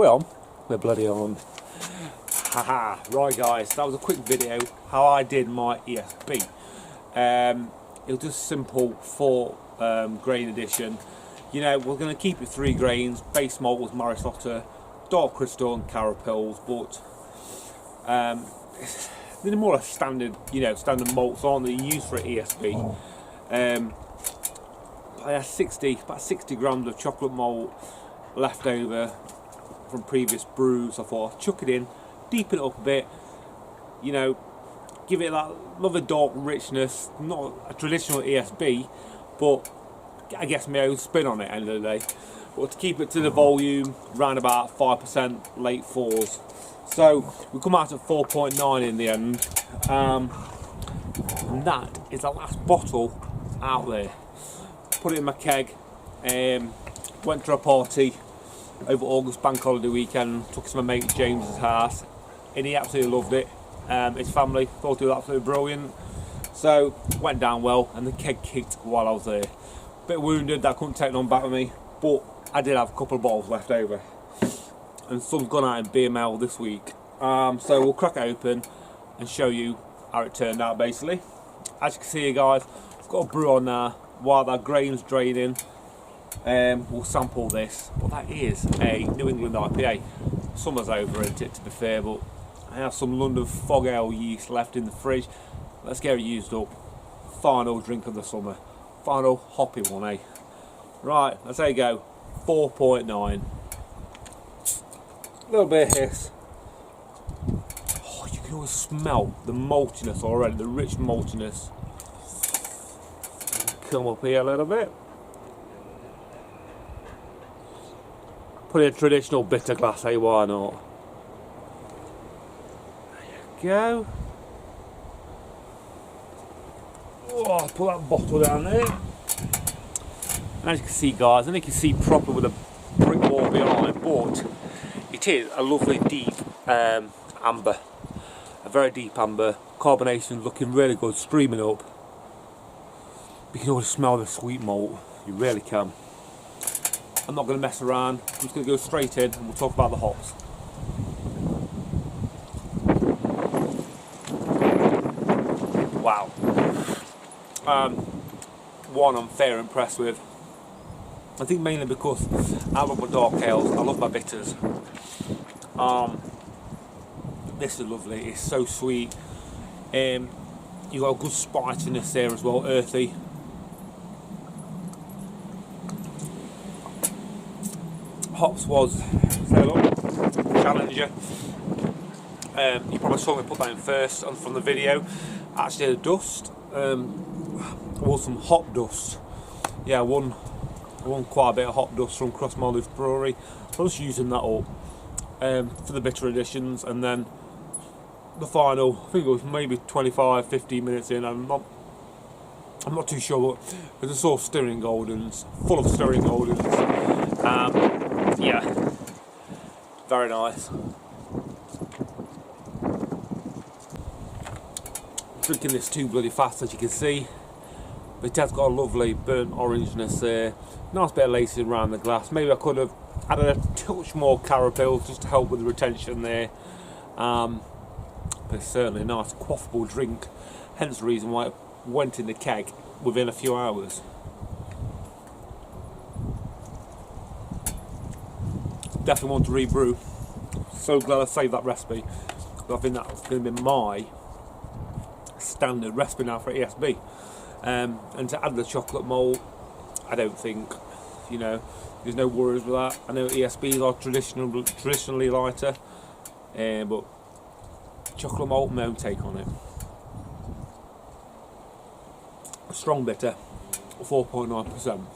Well, we're bloody on. Haha, right guys, that was a quick video how I did my ESB. It was just simple for grain addition. You know, we're going to keep it 3 grains. Base malt was Marris otter, dark crystal and carapills, but they're more a standard, standard malts, aren't they, used for ESB. I had about 60 grams of chocolate malt left over from previous brews. I thought I'd chuck it in, deepen it up a bit, give it that lovely dark richness, not a traditional ESB, but I guess my own spin on it at the end of the day. But to keep it to the volume, around about 5%, late 4s. So we come out at 4.9 in the end, and that is the last bottle out there. Put it in my keg, went to a party over August bank holiday weekend, took it to my mate James's house, and he absolutely loved it. His family thought it was absolutely brilliant, so went down well, and the keg kicked while I was there. Bit wounded that I couldn't take none back with me, but I did have a couple of bottles left over, and some's gone out in BML this week. So we'll crack it open and show you how it turned out. Basically, as you can see here, guys, I've got a brew on now while that grain's draining. We'll sample this, but that is a New England IPA. Summer's over, isn't it, to be fair, but I have some London Fog Ale yeast left in the fridge. Let's get it used up. Final drink of the summer. Final hoppy one, eh? Right, let's say go. 4.9. A little bit of hiss. Oh, you can always smell the maltiness already, the rich maltiness. Come up here a little bit. Put in a traditional bitter glass, eh? Why not? There you go. Oh, put that bottle down there. And as you can see, guys, and you can see proper with a brick wall behind, but it is a lovely deep amber. A very deep amber. Carbonation looking really good, streaming up. You can always smell the sweet malt. You really can. I'm not going to mess around. I'm just going to go straight in and we'll talk about the hops. Wow. One I'm fair impressed with. I think mainly because I love my dark ales, I love my bitters. This is lovely, it's so sweet. You've got a good spiciness there as well, earthy. Hops was Challenger. You probably saw me put that in first and from the video. Actually, the dust was some hop dust. Yeah, I won quite a bit of hop dust from Cross Maloof Brewery. I was using that up for the bitter additions, and then the final, I think it was maybe 25-15 minutes in. I'm not too sure, but I saw Styrian Goldings, full of Styrian Goldings. Yeah, very nice. Drinking this too bloody fast, as you can see. But it has got a lovely burnt orangeness there. Nice bit of laces around the glass. Maybe I could have added a touch more carapills just to help with the retention there. But it's certainly a nice quaffable drink. Hence the reason why it went in the keg within a few hours. Definitely want to rebrew. So glad I saved that recipe. But I think that's going to be my standard recipe now for ESB. And to add the chocolate malt, I don't think, there's no worries with that. I know ESBs are traditionally lighter, but chocolate malt, my own take on it. A strong bitter, 4.9%.